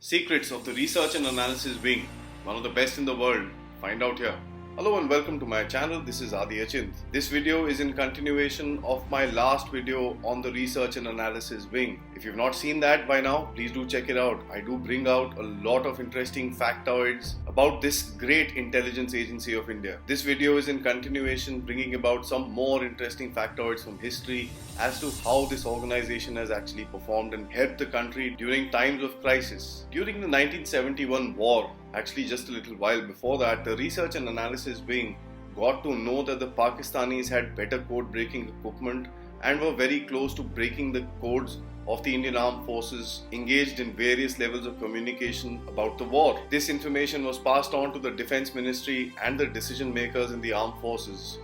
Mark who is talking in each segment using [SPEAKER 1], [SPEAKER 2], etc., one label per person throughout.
[SPEAKER 1] Secrets of the Research and Analysis Wing, one of the best in the world. Find out here. Hello and welcome to my channel. This is Aadi. This video is in continuation of my last video on the Research and Analysis Wing. If you've not seen that by now, please do check it out. I do bring out a lot of interesting factoids about this great intelligence agency of India. This video is in continuation, bringing about some more interesting factoids from history as to how this organization has actually performed and helped the country during times of crisis. During the 1971 war, actually just a little while before that, the Research and Analysis Wing got to know that the Pakistanis had better code breaking equipment and were very close to breaking the codes of the Indian Armed Forces engaged in various levels of communication about the war. This information was passed on to the Defense Ministry and the decision makers in the Armed Forces.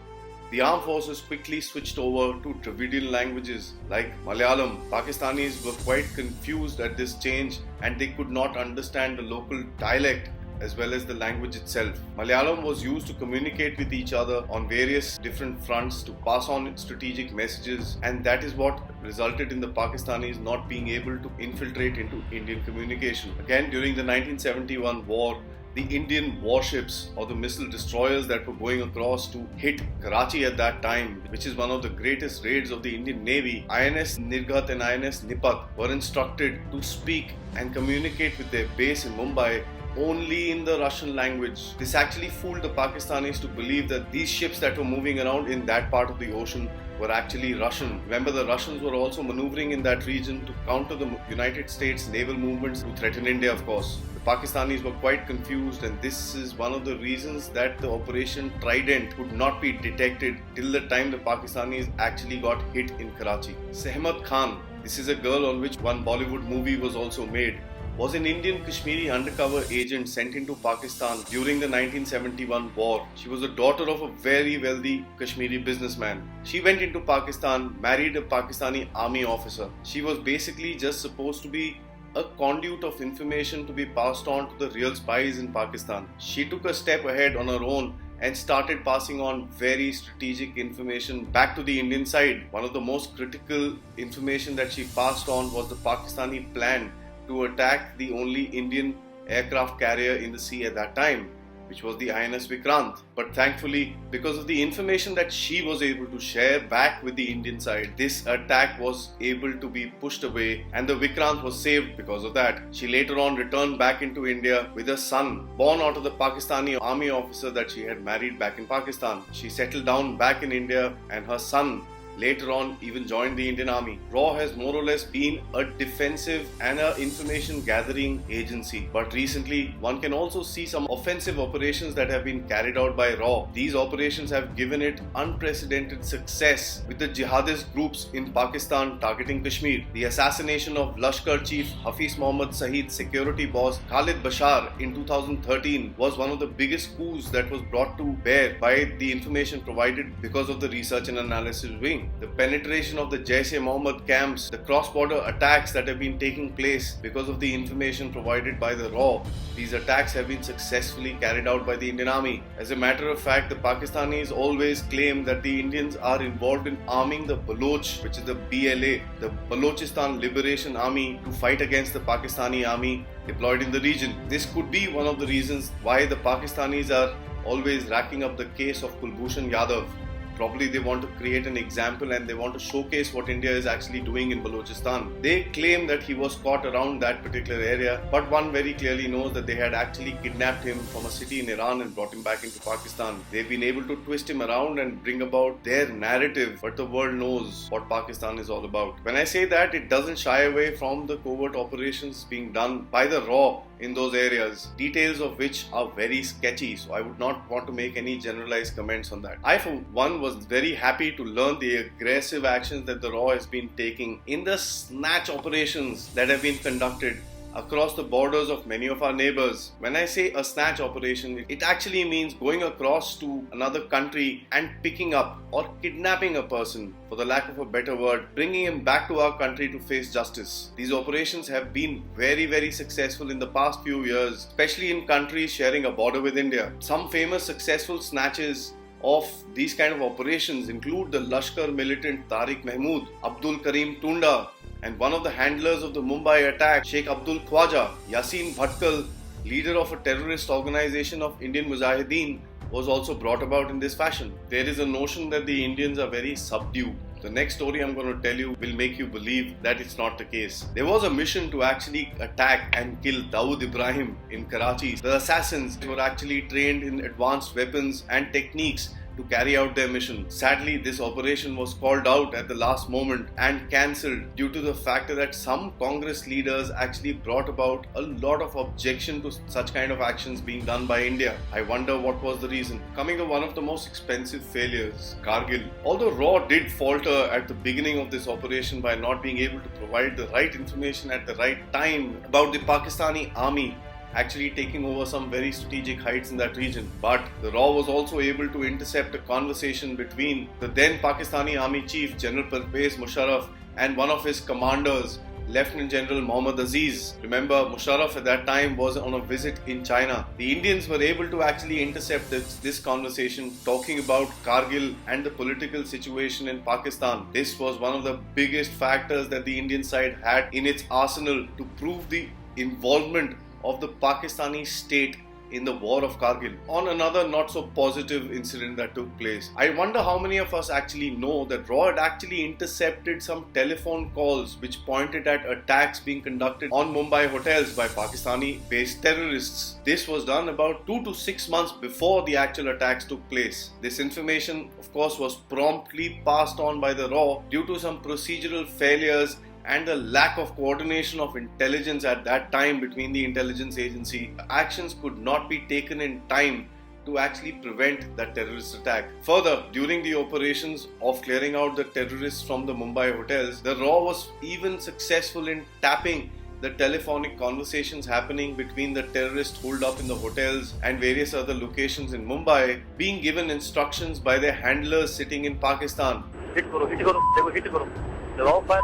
[SPEAKER 1] The Armed Forces quickly switched over to Dravidian languages like Malayalam. Pakistanis were quite confused at this change and they could not understand the local dialect as well as the language itself. Malayalam was used to communicate with each other on various different fronts to pass on strategic messages, and that is what resulted in the Pakistanis not being able to infiltrate into Indian communication. Again, during the 1971 war, the Indian warships or the missile destroyers that were going across to hit Karachi at that time, which is one of the greatest raids of the Indian Navy, INS Nirghat and INS Nipat were instructed to speak and communicate with their base in Mumbai only in the Russian language. This actually fooled the Pakistanis to believe that these ships that were moving around in that part of the ocean were actually Russian. Remember, the Russians were also maneuvering in that region to counter the United States naval movements to threaten India, of course. The Pakistanis were quite confused, and this is one of the reasons that the Operation Trident could not be detected till the time the Pakistanis actually got hit in Karachi. Sehmat Khan, this is a girl on which one Bollywood movie was also made, was an Indian Kashmiri undercover agent sent into Pakistan during the 1971 war. She was the daughter of a very wealthy Kashmiri businessman. She went into Pakistan, married a Pakistani army officer. She was basically just supposed to be a conduit of information to be passed on to the real spies in Pakistan. She took a step ahead on her own and started passing on very strategic information back to the Indian side. One of the most critical information that she passed on was the Pakistani plan to attack the only Indian aircraft carrier in the sea at that time, which was the INS Vikrant. But thankfully, because of the information that she was able to share back with the Indian side, this attack was able to be pushed away and the Vikrant was saved because of that. She later on returned back into India with a son born out of the Pakistani army officer that she had married back in Pakistan. She settled down back in India and her son later on even joined the Indian Army. RAW has more or less been a defensive and an information gathering agency. But recently, one can also see some offensive operations that have been carried out by RAW. These operations have given it unprecedented success with the jihadist groups in Pakistan targeting Kashmir. The assassination of Lashkar Chief Hafiz Mohammad Saeed security boss Khalid Bashar in 2013 was one of the biggest coups that was brought to bear by the information provided because of the Research and Analysis Wing. The penetration of the Jaish-e-Mohammed camps, the cross-border attacks that have been taking place because of the information provided by the RAW, these attacks have been successfully carried out by the Indian Army. As a matter of fact, the Pakistanis always claim that the Indians are involved in arming the Baloch, which is the BLA, the Balochistan Liberation Army, to fight against the Pakistani army deployed in the region. This could be one of the reasons why the Pakistanis are always racking up the case of Kulbhushan Yadav. Probably they want to create an example and they want to showcase what India is actually doing in Balochistan. They claim that he was caught around that particular area, but one very clearly knows that they had actually kidnapped him from a city in Iran and brought him back into Pakistan. They've been able to twist him around and bring about their narrative, but the world knows what Pakistan is all about. When I say that, it doesn't shy away from the covert operations being done by the RAW in those areas, details of which are very sketchy, so I would not want to make any generalized comments on that. I, for one, was very happy to learn the aggressive actions that the RAW has been taking in the Snatch operations that have been conducted across the borders of many of our neighbors. When I say a snatch operation, it actually means going across to another country and picking up or kidnapping a person, for the lack of a better word, bringing him back to our country to face justice. These operations have been very successful in the past few years, especially in countries sharing a border with India. Some famous successful snatches of these kind of operations include the Lashkar militant Tariq Mahmood, Abdul Karim Tunda, and one of the handlers of the Mumbai attack, Sheikh Abdul Khwaja, Yasin Bhatkal, leader of a terrorist organization of Indian Mujahideen, was also brought about in this fashion. There is a notion that the Indians are very subdued. The next story I'm going to tell you will make you believe that it's not the case. There was a mission to actually attack and kill Dawood Ibrahim in Karachi. The assassins were actually trained in advanced weapons and techniques to carry out their mission. Sadly, this operation was called out at the last moment and cancelled due to the fact that some Congress leaders actually brought about a lot of objection to such kind of actions being done by India. I wonder what was the reason. Coming to one of the most expensive failures, Kargil. Although RAW did falter at the beginning of this operation by not being able to provide the right information at the right time about the Pakistani army actually taking over some very strategic heights in that region. But the RAW was also able to intercept a conversation between the then Pakistani Army Chief General Pervez Musharraf and one of his commanders, Lieutenant General Mohammad Aziz. Remember, Musharraf at that time was on a visit in China. The Indians were able to actually intercept this conversation talking about Kargil and the political situation in Pakistan. This was one of the biggest factors that the Indian side had in its arsenal to prove the involvement of the Pakistani state in the war of Kargil. On another not so positive incident that took place, I wonder how many of us actually know that RAW had actually intercepted some telephone calls which pointed at attacks being conducted on Mumbai hotels by Pakistani based terrorists. This was done about 2 to 6 months before the actual attacks took place. This information of course was promptly passed on by the RAW due to some procedural failures and the lack of coordination of intelligence at that time between the intelligence agency. Actions could not be taken in time to actually prevent that terrorist attack. Further, during the operations of clearing out the terrorists from the Mumbai hotels, the RAW was even successful in tapping the telephonic conversations happening between the terrorists holed up in the hotels and various other locations in Mumbai, being given instructions by their handlers sitting in Pakistan. Hit karo, hit karo, hit karo. Jawab fire.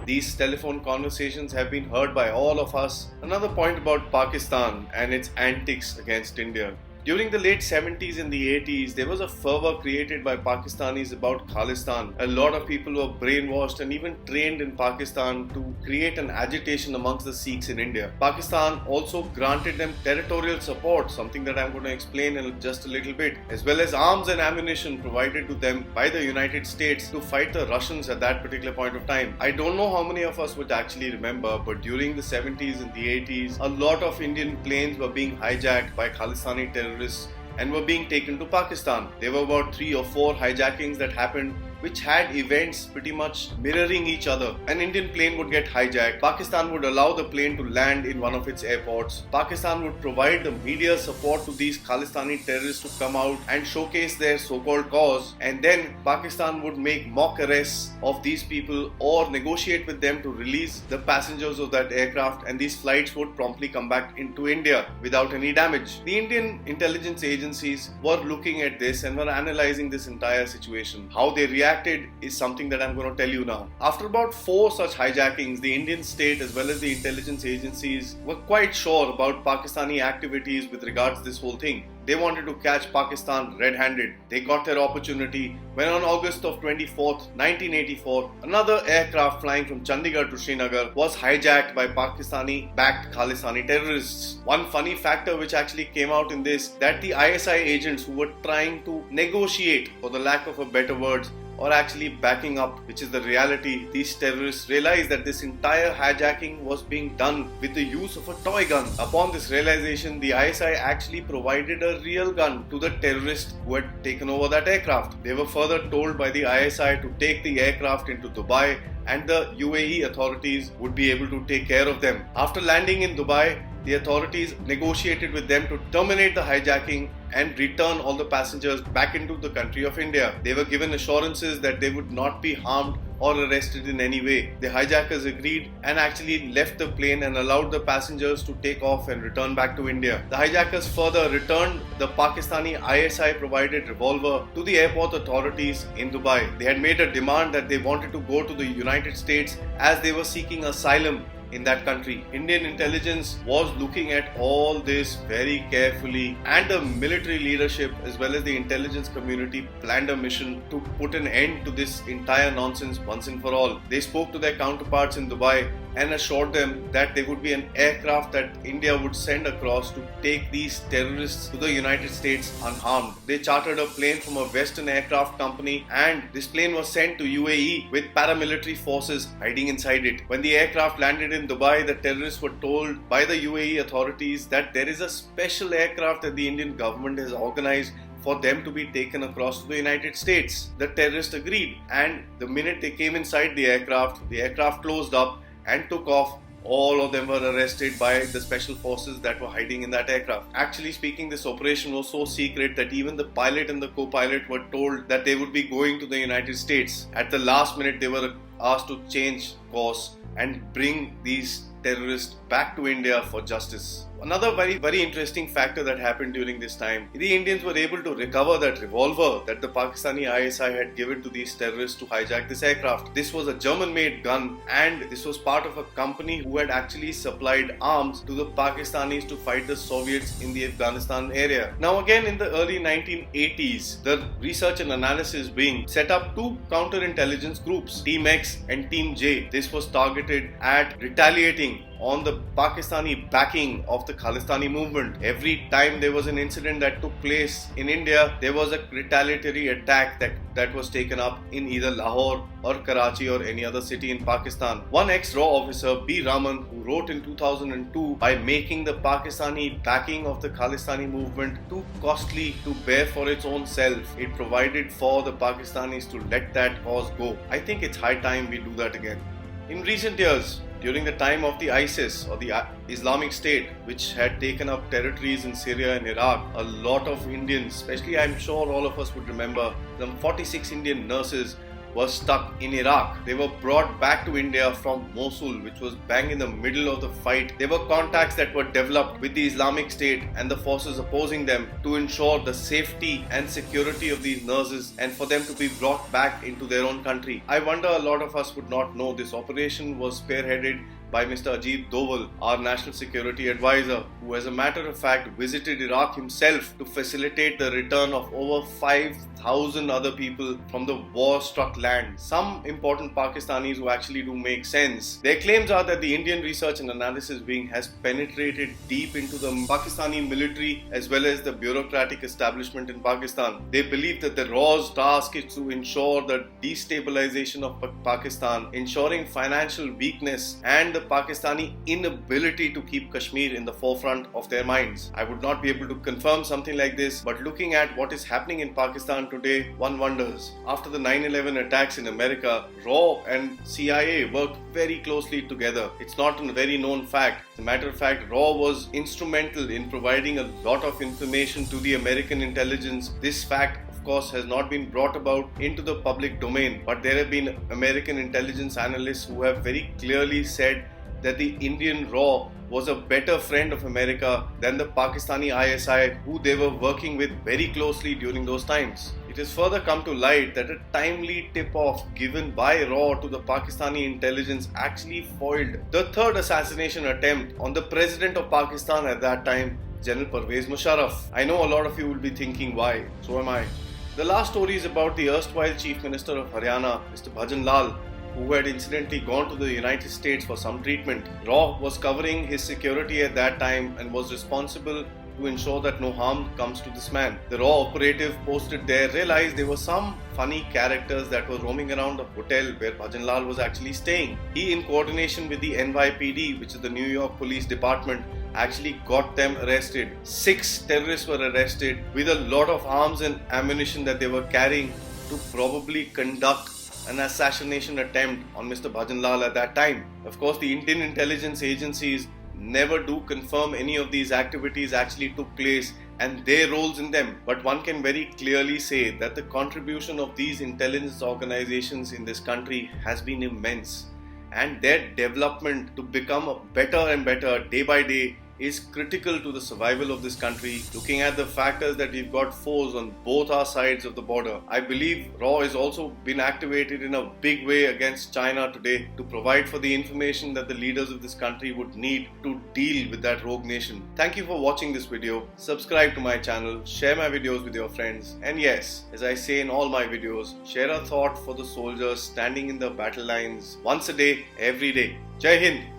[SPEAKER 1] These telephone conversations have been heard by all of us. Another point about Pakistan and its antics against India. During the late 70s and the 80s, there was a fervor created by Pakistanis about Khalistan. A lot of people were brainwashed and even trained in Pakistan to create an agitation amongst the Sikhs in India. Pakistan also granted them territorial support, something that I'm going to explain in just a little bit, as well as arms and ammunition provided to them by the United States to fight the Russians at that particular point of time. I don't know how many of us would actually remember, but during the 70s and the 80s, a lot of Indian planes were being hijacked by Khalistani terrorists and were being taken to Pakistan. There were about 3 or 4 hijackings that happened which had events pretty much mirroring each other. An Indian plane would get hijacked. Pakistan would allow the plane to land in one of its airports. Pakistan would provide the media support to these Khalistani terrorists to come out and showcase their so-called cause, and then Pakistan would make mock arrests of these people or negotiate with them to release the passengers of that aircraft, and these flights would promptly come back into India without any damage. The Indian intelligence agencies were looking at this and were analyzing this entire situation. How they reacted is something that I'm going to tell you now. After about 4 such hijackings, the Indian state as well as the intelligence agencies were quite sure about Pakistani activities with regards to this whole thing. They wanted to catch Pakistan red-handed. They got their opportunity when on August of 24th, 1984, another aircraft flying from Chandigarh to Srinagar was hijacked by Pakistani-backed Khalistani terrorists. One funny factor which actually came out in this, that the ISI agents who were trying to negotiate, for the lack of a better words, or actually backing up, which is the reality, these terrorists realized that this entire hijacking was being done with the use of a toy gun. Upon this realization, the ISI actually provided a real gun to the terrorists who had taken over that aircraft. They were further told by the ISI to take the aircraft into Dubai and the UAE authorities would be able to take care of them. After landing in Dubai, the authorities negotiated with them to terminate the hijacking and return all the passengers back into the country of India. They were given assurances that they would not be harmed or arrested in any way. The hijackers agreed and actually left the plane and allowed the passengers to take off and return back to India. The hijackers further returned the Pakistani ISI provided revolver to the airport authorities in Dubai. They had made a demand that they wanted to go to the United States as they were seeking asylum in that country. Indian intelligence was looking at all this very carefully, and the military leadership as well as the intelligence community planned a mission to put an end to this entire nonsense once and for all. They spoke to their counterparts in Dubai and assured them that there would be an aircraft that India would send across to take these terrorists to the United States unharmed. They chartered a plane from a Western aircraft company, and this plane was sent to UAE with paramilitary forces hiding inside it. When the aircraft landed in Dubai, the terrorists were told by the UAE authorities that there is a special aircraft that the Indian government has organized for them to be taken across to the United States. The terrorists agreed, and the minute they came inside the aircraft closed up and took off. All of them were arrested by the special forces that were hiding in that aircraft. Actually speaking, this operation was so secret that even the pilot and the co-pilot were told that they would be going to the United States. At the last minute, they were asked to change course and bring these terrorists back to India for justice. Another very interesting factor that happened during this time, the Indians were able to recover that revolver that the Pakistani ISI had given to these terrorists to hijack this aircraft. This was a German-made gun, and this was part of a company who had actually supplied arms to the Pakistanis to fight the Soviets in the Afghanistan area. Now again, in the early 1980s, the research and analysis wing set up two counterintelligence groups, Team X and Team J. This was targeted at retaliating on the Pakistani backing of the Khalistani movement. Every time there was an incident that took place in India, there was a retaliatory attack that was taken up in either Lahore or Karachi or any other city in Pakistan. One ex-RAW officer, B. Raman, who wrote in 2002, by making the Pakistani backing of the Khalistani movement too costly to bear for its own self, it provided for the Pakistanis to let that cause go. I think it's high time we do that again. In recent years, during the time of the ISIS or the Islamic State, which had taken up territories in Syria and Iraq, a lot of Indians, especially I'm sure all of us would remember, some 46 Indian nurses were stuck in Iraq. They were brought back to India from Mosul, which was bang in the middle of the fight. There were contacts that were developed with the Islamic State and the forces opposing them to ensure the safety and security of these nurses and for them to be brought back into their own country. I wonder a lot of us would not know this operation was spearheaded by Mr. Ajit Doval, our national security advisor, who as a matter of fact visited Iraq himself to facilitate the return of over 5,000 other people from the war-struck land. Some important Pakistanis who actually do make sense. Their claims are that the Indian Research and Analysis Wing has penetrated deep into the Pakistani military as well as the bureaucratic establishment in Pakistan. They believe that the RAW's task is to ensure the destabilization of Pakistan, ensuring financial weakness and the Pakistani inability to keep Kashmir in the forefront of their minds. I would not be able to confirm something like this, but looking at what is happening in Pakistan today, one wonders. After the 9/11 attacks in America, RAW and CIA worked very closely together. It's not a very known fact. As a matter of fact, RAW was instrumental in providing a lot of information to the American intelligence. This fact of course has not been brought about into the public domain, but there have been American intelligence analysts who have very clearly said that the Indian RAW was a better friend of America than the Pakistani ISI, who they were working with very closely during those times. It has further come to light that a timely tip-off given by RAW to the Pakistani intelligence actually foiled the third assassination attempt on the President of Pakistan at that time, General Pervez Musharraf. I know a lot of you will be thinking why, so am I. The last story is about the erstwhile Chief Minister of Haryana, Mr. Bhajan Lal, who had incidentally gone to the United States for some treatment. RAW was covering his security at that time and was responsible to ensure that no harm comes to this man. The RAW operative posted there realized there were some funny characters that were roaming around the hotel where Bhajan Lal was actually staying. He, in coordination with the NYPD, which is the New York Police Department, actually got them arrested. 6 terrorists were arrested with a lot of arms and ammunition that they were carrying to probably conduct an assassination attempt on Mr. Bhajan Lal at that time. Of course, the Indian intelligence agencies never do confirm any of these activities actually took place and their roles in them. But one can very clearly say that the contribution of these intelligence organizations in this country has been immense, and their development to become better and better day by day is critical to the survival of this country. Looking at the factors that we've got foes on both our sides of the border, I believe RAW has also been activated in a big way against China today to provide for the information that the leaders of this country would need to deal with that rogue nation. Thank you for watching this video. Subscribe to my channel, share my videos with your friends, and yes, as I say in all my videos, share a thought for the soldiers standing in the battle lines once a day, every day. Jai Hind!